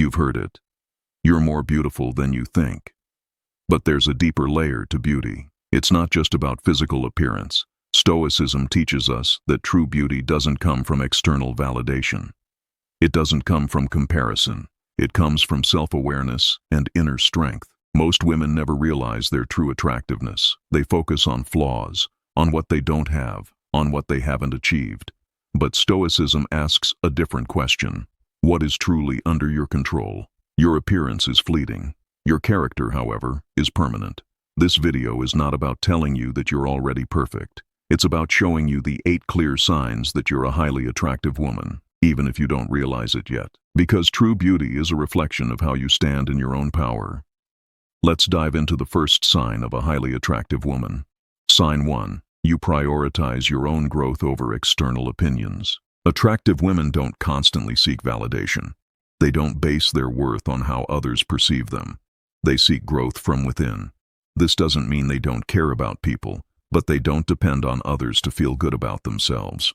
You've heard it. You're more beautiful than you think. But there's a deeper layer to beauty. It's not just about physical appearance. Stoicism teaches us that true beauty doesn't come from external validation. It doesn't come from comparison. It comes from self-awareness and inner strength. Most women never realize their true attractiveness. They focus on flaws, on what they don't have, on what they haven't achieved. But Stoicism asks a different question. What is truly under your control? Your appearance is fleeting. Your character, however, is permanent. This video is not about telling you that you're already perfect. It's about showing you the 8 clear signs that you're a highly attractive woman, even if you don't realize it yet. Because true beauty is a reflection of how you stand in your own power. Let's dive into the first sign of a highly attractive woman. Sign 1. You prioritize your own growth over external opinions. Attractive women don't constantly seek validation. They don't base their worth on how others perceive them. They seek growth from within. This doesn't mean they don't care about people, but they don't depend on others to feel good about themselves.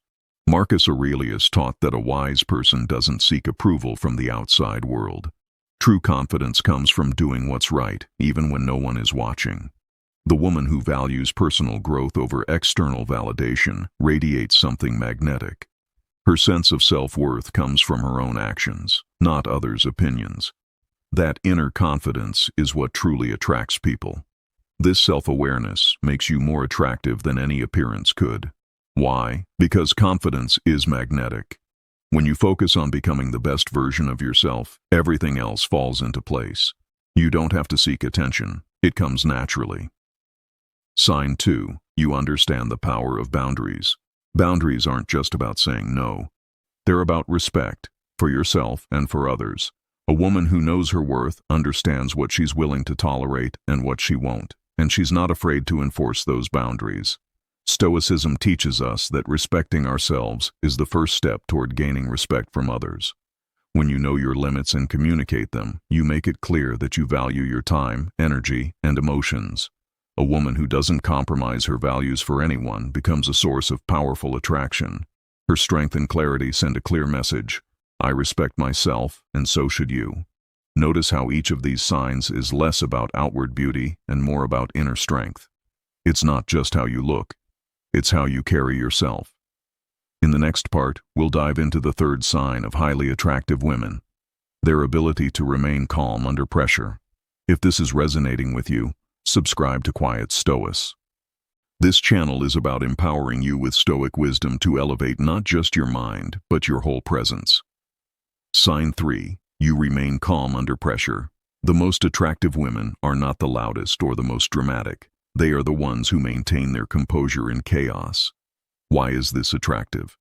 Marcus Aurelius taught that a wise person doesn't seek approval from the outside world. True confidence comes from doing what's right, even when no one is watching. The woman who values personal growth over external validation radiates something magnetic. Her sense of self-worth comes from her own actions, not others' opinions. That inner confidence is what truly attracts people. This self-awareness makes you more attractive than any appearance could. Why? Because confidence is magnetic. When you focus on becoming the best version of yourself, everything else falls into place. You don't have to seek attention. It comes naturally. Sign 2. You understand the power of boundaries. Boundaries aren't just about saying no. They're about respect, for yourself and for others. A woman who knows her worth understands what she's willing to tolerate and what she won't, and she's not afraid to enforce those boundaries. Stoicism teaches us that respecting ourselves is the first step toward gaining respect from others. When you know your limits and communicate them, you make it clear that you value your time, energy, and emotions. A woman who doesn't compromise her values for anyone becomes a source of powerful attraction. Her strength and clarity send a clear message. I respect myself, and so should you. Notice how each of these signs is less about outward beauty and more about inner strength. It's not just how you look. It's how you carry yourself. In the next part, we'll dive into the third sign of highly attractive women, their ability to remain calm under pressure. If this is resonating with you, subscribe to Quiet Stoics. This channel is about empowering you with Stoic wisdom to elevate not just your mind, but your whole presence. Sign 3. You remain calm under pressure. The most attractive women are not the loudest or the most dramatic. They are the ones who maintain their composure in chaos. Why is this attractive?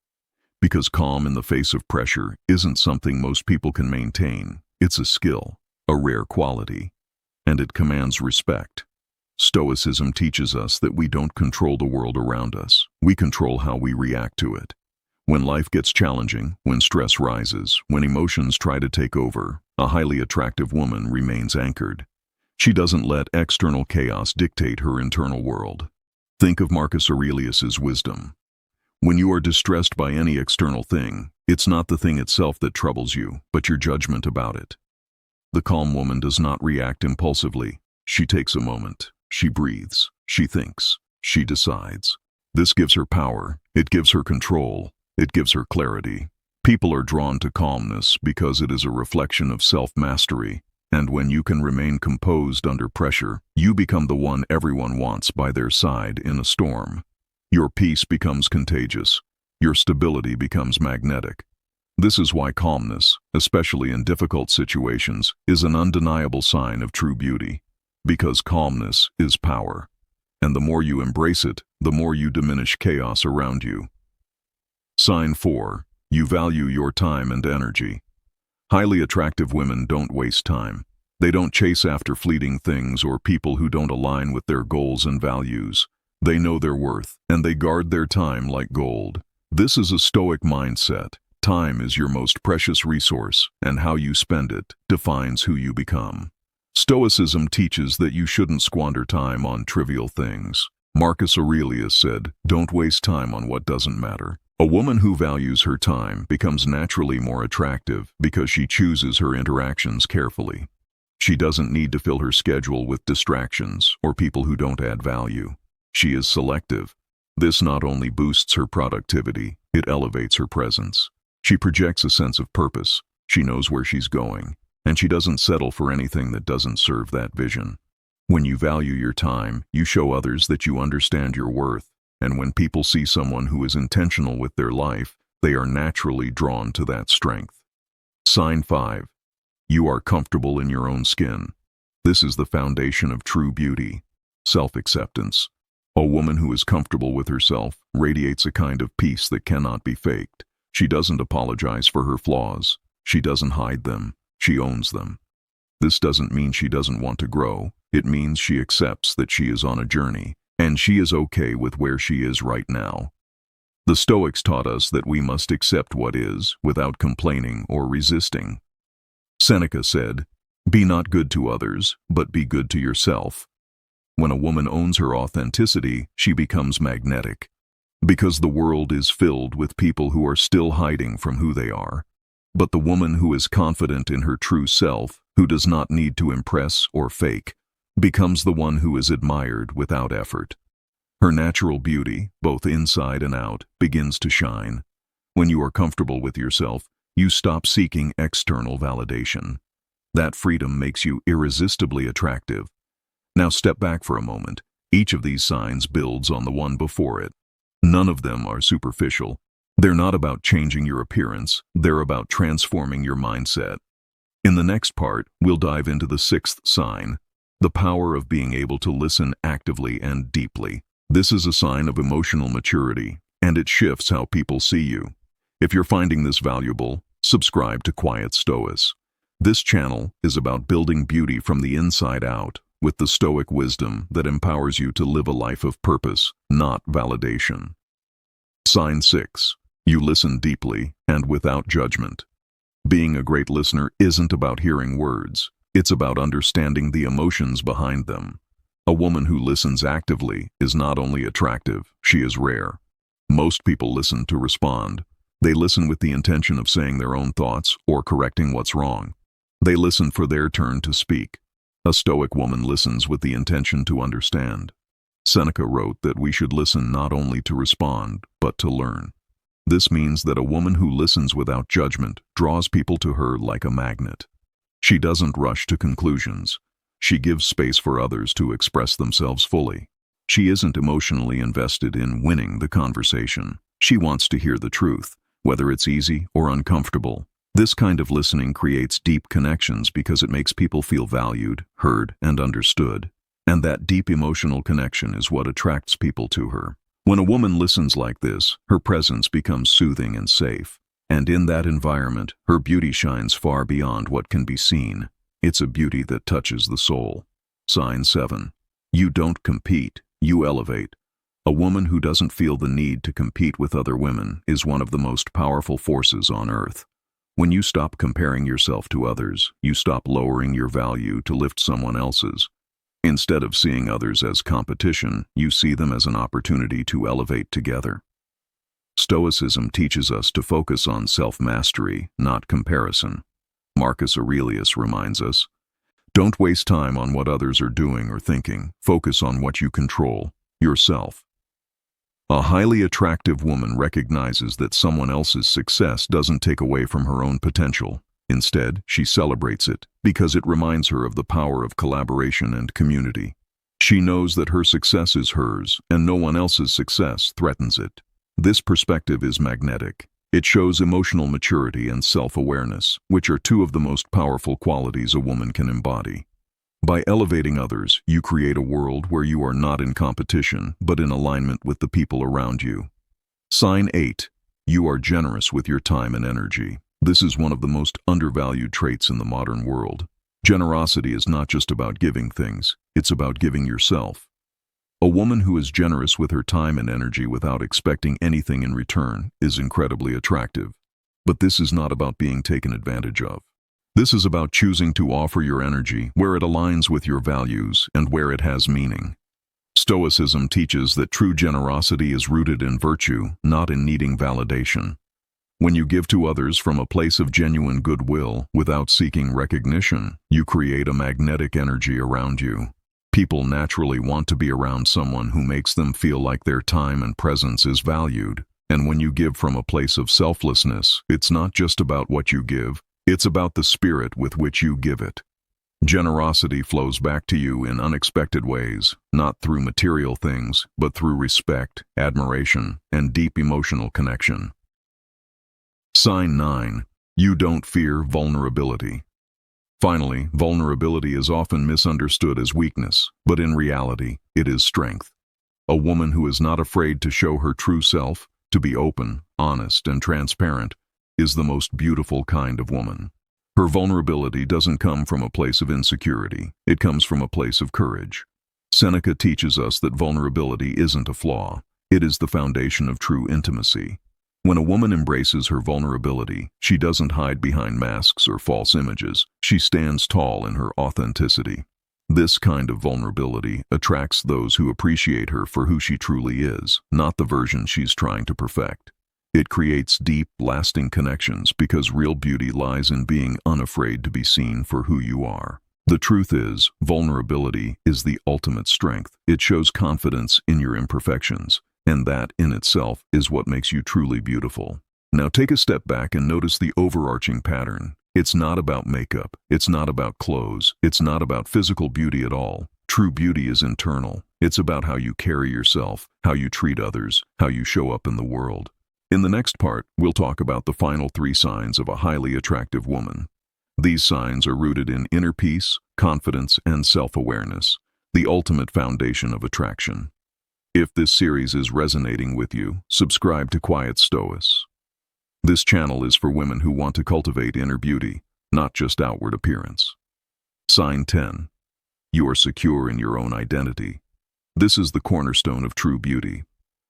Because calm in the face of pressure isn't something most people can maintain. It's a skill, a rare quality, and it commands respect. Stoicism teaches us that we don't control the world around us. We control how we react to it. When life gets challenging, when stress rises, when emotions try to take over, a highly attractive woman remains anchored. She doesn't let external chaos dictate her internal world. Think of Marcus Aurelius's wisdom. When you are distressed by any external thing, it's not the thing itself that troubles you, but your judgment about it. The calm woman does not react impulsively. She takes a moment. She breathes. She thinks. She decides. This gives her power. It gives her control. It gives her clarity. People are drawn to calmness because it is a reflection of self-mastery. And when you can remain composed under pressure, you become the one everyone wants by their side in a storm. Your peace becomes contagious. Your stability becomes magnetic. This is why calmness, especially in difficult situations, is an undeniable sign of true beauty. Because calmness is power. And the more you embrace it, the more you diminish chaos around you. Sign 4. You value your time and energy. Highly attractive women don't waste time. They don't chase after fleeting things or people who don't align with their goals and values. They know their worth, and they guard their time like gold. This is a Stoic mindset. Time is your most precious resource, and how you spend it defines who you become. Stoicism teaches that you shouldn't squander time on trivial things. Marcus Aurelius said, "Don't waste time on what doesn't matter." A woman who values her time becomes naturally more attractive because she chooses her interactions carefully. She doesn't need to fill her schedule with distractions or people who don't add value. She is selective. This not only boosts her productivity, it elevates her presence. She projects a sense of purpose. She knows where she's going, and she doesn't settle for anything that doesn't serve that vision. When you value your time, you show others that you understand your worth, and when people see someone who is intentional with their life, they are naturally drawn to that strength. Sign 5. You are comfortable in your own skin. This is the foundation of true beauty, self-acceptance. A woman who is comfortable with herself radiates a kind of peace that cannot be faked. She doesn't apologize for her flaws. She doesn't hide them. She owns them. This doesn't mean she doesn't want to grow. It means she accepts that she is on a journey, and she is okay with where she is right now. The Stoics taught us that we must accept what is without complaining or resisting. Seneca said, "Be not good to others, but be good to yourself." When a woman owns her authenticity, she becomes magnetic, because the world is filled with people who are still hiding from who they are. But the woman who is confident in her true self, who does not need to impress or fake, becomes the one who is admired without effort. Her natural beauty, both inside and out, begins to shine. When you are comfortable with yourself, you stop seeking external validation. That freedom makes you irresistibly attractive. Now step back for a moment. Each of these signs builds on the one before it. None of them are superficial. They're not about changing your appearance. They're about transforming your mindset. In the next part, we'll dive into the 6th sign, the power of being able to listen actively and deeply. This is a sign of emotional maturity, and it shifts how people see you. If you're finding this valuable, subscribe to Quiet Stoics. This channel is about building beauty from the inside out, with the Stoic wisdom that empowers you to live a life of purpose, not validation. Sign 6. You listen deeply and without judgment. Being a great listener isn't about hearing words. It's about understanding the emotions behind them. A woman who listens actively is not only attractive, she is rare. Most people listen to respond. They listen with the intention of saying their own thoughts or correcting what's wrong. They listen for their turn to speak. A Stoic woman listens with the intention to understand. Seneca wrote that we should listen not only to respond, but to learn. This means that a woman who listens without judgment draws people to her like a magnet. She doesn't rush to conclusions. She gives space for others to express themselves fully. She isn't emotionally invested in winning the conversation. She wants to hear the truth, whether it's easy or uncomfortable. This kind of listening creates deep connections because it makes people feel valued, heard, and understood. And that deep emotional connection is what attracts people to her. When a woman listens like this, her presence becomes soothing and safe. And in that environment, her beauty shines far beyond what can be seen. It's a beauty that touches the soul. Sign 7. You don't compete, you elevate. A woman who doesn't feel the need to compete with other women is one of the most powerful forces on earth. When you stop comparing yourself to others, you stop lowering your value to lift someone else's. Instead of seeing others as competition, you see them as an opportunity to elevate together. Stoicism teaches us to focus on self-mastery, not comparison. Marcus Aurelius reminds us, "Don't waste time on what others are doing or thinking. Focus on what you control, yourself." A highly attractive woman recognizes that someone else's success doesn't take away from her own potential. Instead, she celebrates it because it reminds her of the power of collaboration and community. She knows that her success is hers and no one else's success threatens it. This perspective is magnetic. It shows emotional maturity and self-awareness, which are two of the most powerful qualities a woman can embody. By elevating others, you create a world where you are not in competition, but in alignment with the people around you. Sign 8. You are generous with your time and energy. This is one of the most undervalued traits in the modern world. Generosity is not just about giving things, it's about giving yourself. A woman who is generous with her time and energy without expecting anything in return is incredibly attractive. But this is not about being taken advantage of. This is about choosing to offer your energy where it aligns with your values and where it has meaning. Stoicism teaches that true generosity is rooted in virtue, not in needing validation. When you give to others from a place of genuine goodwill, without seeking recognition, you create a magnetic energy around you. People naturally want to be around someone who makes them feel like their time and presence is valued. And when you give from a place of selflessness, it's not just about what you give, it's about the spirit with which you give it. Generosity flows back to you in unexpected ways, not through material things, but through respect, admiration, and deep emotional connection. Sign 9. You don't fear vulnerability. Finally, vulnerability is often misunderstood as weakness, but in reality, it is strength. A woman who is not afraid to show her true self, to be open, honest, and transparent, is the most beautiful kind of woman. Her vulnerability doesn't come from a place of insecurity, it comes from a place of courage. Seneca teaches us that vulnerability isn't a flaw, it is the foundation of true intimacy. When a woman embraces her vulnerability, she doesn't hide behind masks or false images, she stands tall in her authenticity. This kind of vulnerability attracts those who appreciate her for who she truly is, not the version she's trying to perfect. It creates deep, lasting connections because real beauty lies in being unafraid to be seen for who you are. The truth is, vulnerability is the ultimate strength. It shows confidence in your imperfections, and that in itself is what makes you truly beautiful. Now take a step back and notice the overarching pattern. It's not about makeup, it's not about clothes, it's not about physical beauty at all. True beauty is internal. It's about how you carry yourself, how you treat others, how you show up in the world. In the next part, we'll talk about the final 3 signs of a highly attractive woman. These signs are rooted in inner peace, confidence, and self-awareness, the ultimate foundation of attraction. If this series is resonating with you, subscribe to Quiet Stoics. This channel is for women who want to cultivate inner beauty, not just outward appearance. Sign 10. You are secure in your own identity. This is the cornerstone of true beauty.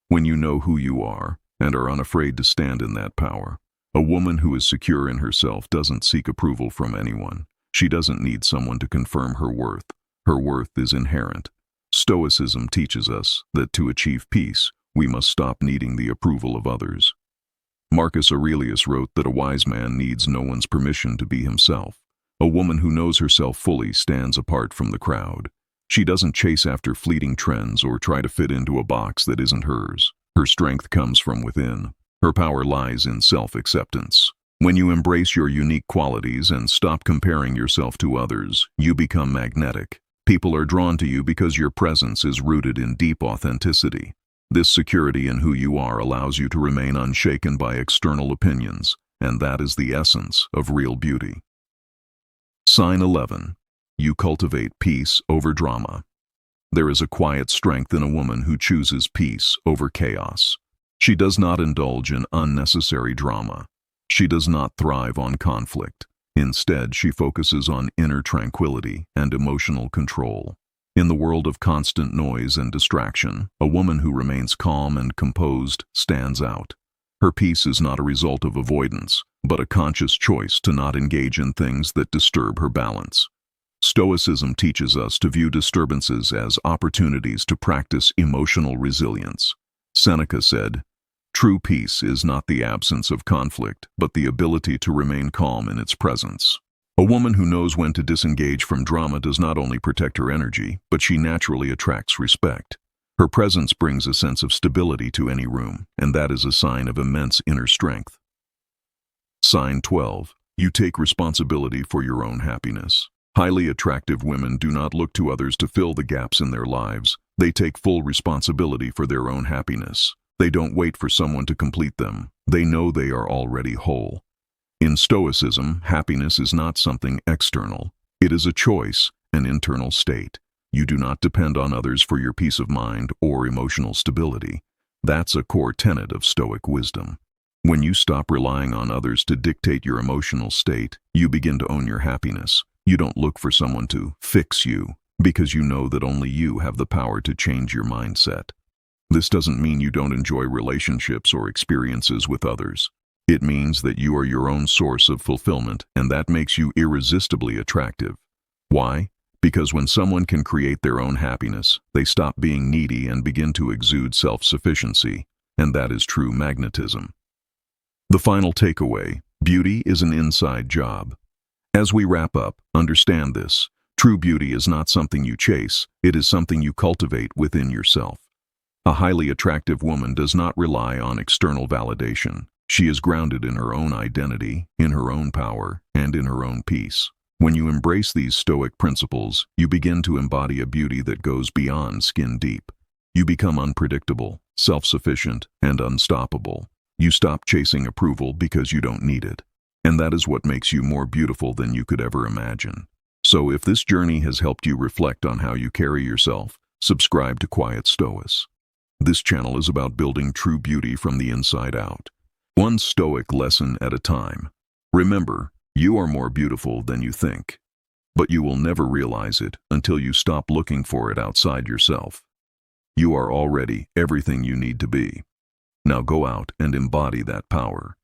When you know who you are, and are unafraid to stand in that power. A woman who is secure in herself doesn't seek approval from anyone. She doesn't need someone to confirm her worth. Her worth is inherent. Stoicism teaches us that to achieve peace, we must stop needing the approval of others. Marcus Aurelius wrote that a wise man needs no one's permission to be himself. A woman who knows herself fully stands apart from the crowd. She doesn't chase after fleeting trends or try to fit into a box that isn't hers. Her strength comes from within. Her power lies in self-acceptance. When you embrace your unique qualities and stop comparing yourself to others, you become magnetic. People are drawn to you because your presence is rooted in deep authenticity. This security in who you are allows you to remain unshaken by external opinions, and that is the essence of real beauty. Sign 11. You cultivate peace over drama. There is a quiet strength in a woman who chooses peace over chaos. She does not indulge in unnecessary drama. She does not thrive on conflict. Instead, she focuses on inner tranquility and emotional control. In the world of constant noise and distraction, a woman who remains calm and composed stands out. Her peace is not a result of avoidance, but a conscious choice to not engage in things that disturb her balance. Stoicism teaches us to view disturbances as opportunities to practice emotional resilience. Seneca said, "True peace is not the absence of conflict, but the ability to remain calm in its presence." A woman who knows when to disengage from drama does not only protect her energy, but she naturally attracts respect. Her presence brings a sense of stability to any room, and that is a sign of immense inner strength. Sign 12. You take responsibility for your own happiness. Highly attractive women do not look to others to fill the gaps in their lives. They take full responsibility for their own happiness. They don't wait for someone to complete them. They know they are already whole. In Stoicism, happiness is not something external. It is a choice, an internal state. You do not depend on others for your peace of mind or emotional stability. That's a core tenet of Stoic wisdom. When you stop relying on others to dictate your emotional state, you begin to own your happiness. You don't look for someone to fix you, because you know that only you have the power to change your mindset. This doesn't mean you don't enjoy relationships or experiences with others. It means that you are your own source of fulfillment, and that makes you irresistibly attractive. Why? Because when someone can create their own happiness, they stop being needy and begin to exude self-sufficiency, and that is true magnetism. The final takeaway: beauty is an inside job. As we wrap up, understand this: true beauty is not something you chase, it is something you cultivate within yourself. A highly attractive woman does not rely on external validation. She is grounded in her own identity, in her own power, and in her own peace. When you embrace these Stoic principles, you begin to embody a beauty that goes beyond skin deep. You become unpredictable, self-sufficient, and unstoppable. You stop chasing approval because you don't need it. And that is what makes you more beautiful than you could ever imagine. So if this journey has helped you reflect on how you carry yourself, subscribe to Quiet Stoics. This channel is about building true beauty from the inside out. One Stoic lesson at a time. Remember, you are more beautiful than you think. But you will never realize it until you stop looking for it outside yourself. You are already everything you need to be. Now go out and embody that power.